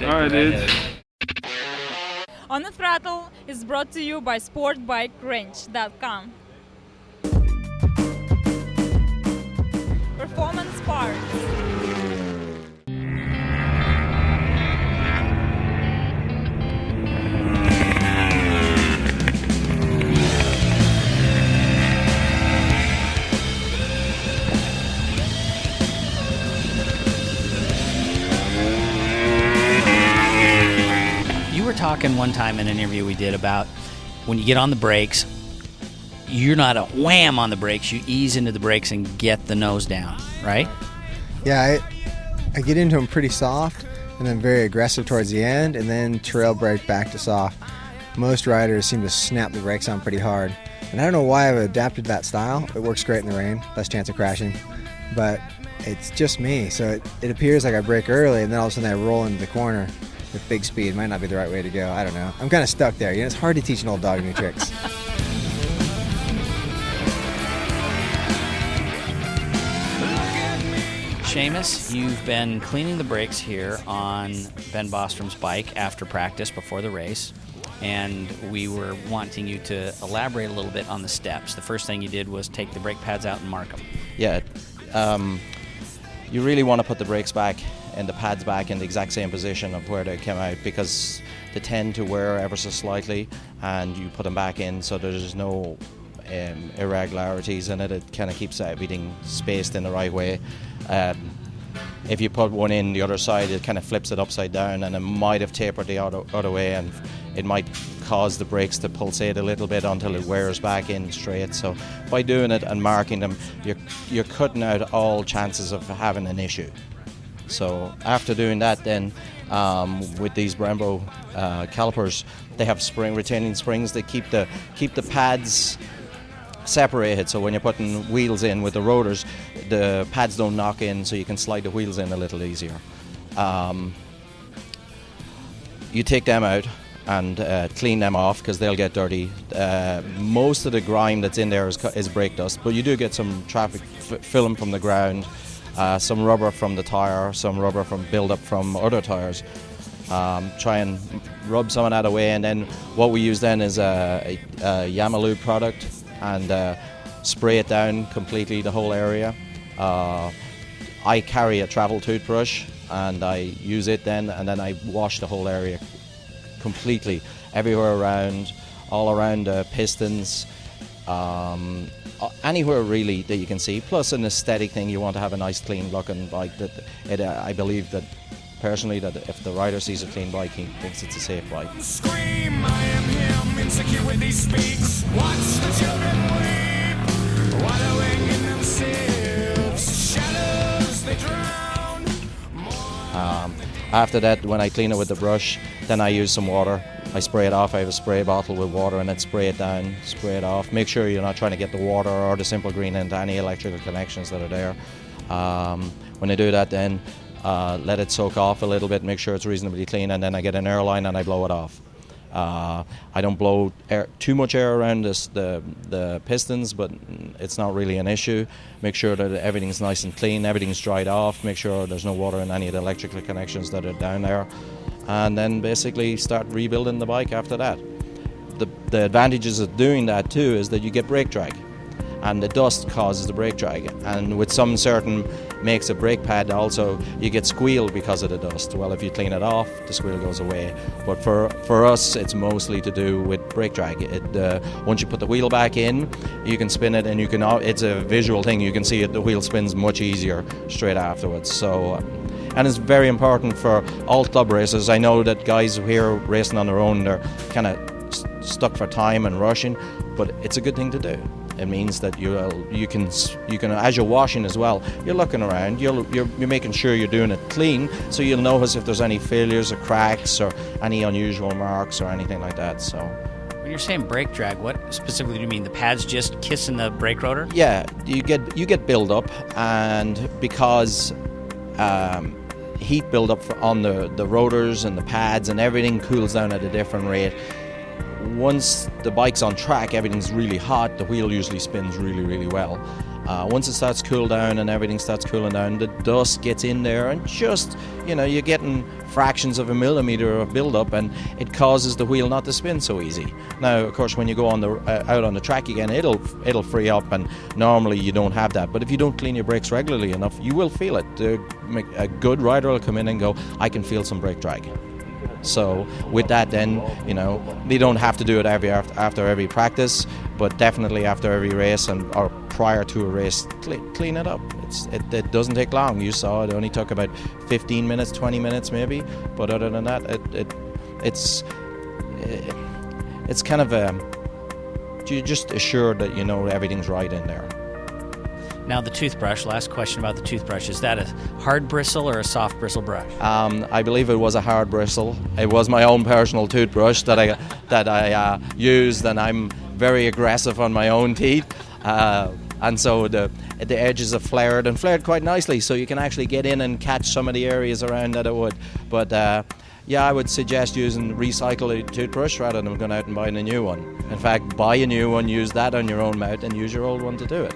Alright, dude. On the Throttle is brought to you by SportBikeRange.com. Performance parts. You were talking one time in an interview we did about when you get on the brakes, you're not a wham on the brakes, you ease into the brakes and get the nose down, right? Yeah, I get into them pretty soft and then very aggressive towards the end and then trail brake back to soft. Most riders seem to snap the brakes on pretty hard. And I don't know why I've adapted that style. It works great in the rain, less chance of crashing. But it's just me, so it appears like I brake early and then all of a sudden I roll into the corner with big speed. Might not be the right way to go, I don't know. I'm kind of stuck there. You know, it's hard to teach an old dog new tricks. Seamus, you've been cleaning the brakes here on Ben Bostrom's bike after practice before the race, and we were wanting you to elaborate a little bit on the steps. The first thing you did was take the brake pads out and mark them. Yeah, you really want to put the brakes back and the pads back in the exact same position of where they came out, because they tend to wear ever so slightly, and you put them back in so there's no irregularities in it. It kind of keeps everything spaced in the right way. If you put one in the other side, it kind of flips it upside down, and it might have tapered the other way, and it might cause the brakes to pulsate a little bit until it wears back in straight. So by doing it and marking them, you're cutting out all chances of having an issue. So after doing that, then with these Brembo calipers, they have retaining springs that keep the pads separated, so when you're putting wheels in with the rotors, the pads don't knock in, so you can slide the wheels in a little easier. You take them out and clean them off because they'll get dirty. Most of the grime that's in there is brake dust, but you do get some traffic film from the ground, some rubber from the tyre, some rubber from build-up from other tyres. Try and rub some of that away, and then what we use then is a Yamaha product, and spray it down completely, the whole area. I carry a travel toothbrush and I use it then, and then I wash the whole area completely, everywhere around, all around the pistons, anywhere really that you can see. Plus an aesthetic thing, you want to have a nice clean looking bike. I believe that personally that if the rider sees a clean bike, he thinks it's a safe bike. Scream, I am him, insecurity speaks. Watch the children weep, wallowing in themselves. Shadows they drown. After that, when I clean it with the brush, then I use some water. I spray it off. I have a spray bottle with water, and then spray it down, spray it off. Make sure you're not trying to get the water or the simple green into any electrical connections that are there. When I do that, then let it soak off a little bit, make sure it's reasonably clean, and then I get an air line and I blow it off. I don't blow too much air around the pistons, but it's not really an issue. Make sure that everything's nice and clean, everything's dried off, make sure there's no water in any of the electrical connections that are down there, and then basically start rebuilding the bike after that. The advantages of doing that too is that you get brake drag, and the dust causes the brake drag, and with some certain makes of brake pad also you get squeal because of the dust. Well, if you clean it off, the squeal goes away, but for us it's mostly to do with brake drag. Once you put the wheel back in, you can spin it, and it's a visual thing, you can see it, the wheel spins much easier straight afterwards. So and it's very important for all club racers. I know that guys here racing on their own, they're kind of stuck for time and rushing, but it's a good thing to do. It means that you can as you're washing as well, you're looking around, you're making sure you're doing it clean, so you'll notice if there's any failures or cracks or any unusual marks or anything like that. So When you're saying brake drag, what specifically do you mean? The pads just kissing the brake rotor? Yeah, you get build up, and because heat build up on the rotors and the pads and everything cools down at a different rate. Once the bike's on track, everything's really hot, the wheel usually spins really, really well. Once it starts to cool down and everything starts cooling down, the dust gets in there and just, you're getting fractions of a millimeter of build-up, and it causes the wheel not to spin so easy. Now, of course, when you go on out on the track again, it'll free up, and normally you don't have that. But if you don't clean your brakes regularly enough, you will feel it. A good rider will come in and go, I can feel some brake drag. So with that, then they don't have to do it after every practice, but definitely after every race or prior to a race, clean it up. It doesn't take long. You saw it only took about 15 minutes, 20 minutes maybe. But other than that, it's kind of you're just assured that everything's right in there. Now the toothbrush, last question about the toothbrush. Is that a hard bristle or a soft bristle brush? I believe it was a hard bristle. It was my own personal toothbrush that I used, and I'm very aggressive on my own teeth. And so the edges have flared quite nicely, so you can actually get in and catch some of the areas around that it would. But I would suggest using recycled toothbrush rather than going out and buying a new one. In fact, buy a new one, use that on your own mouth, and use your old one to do it.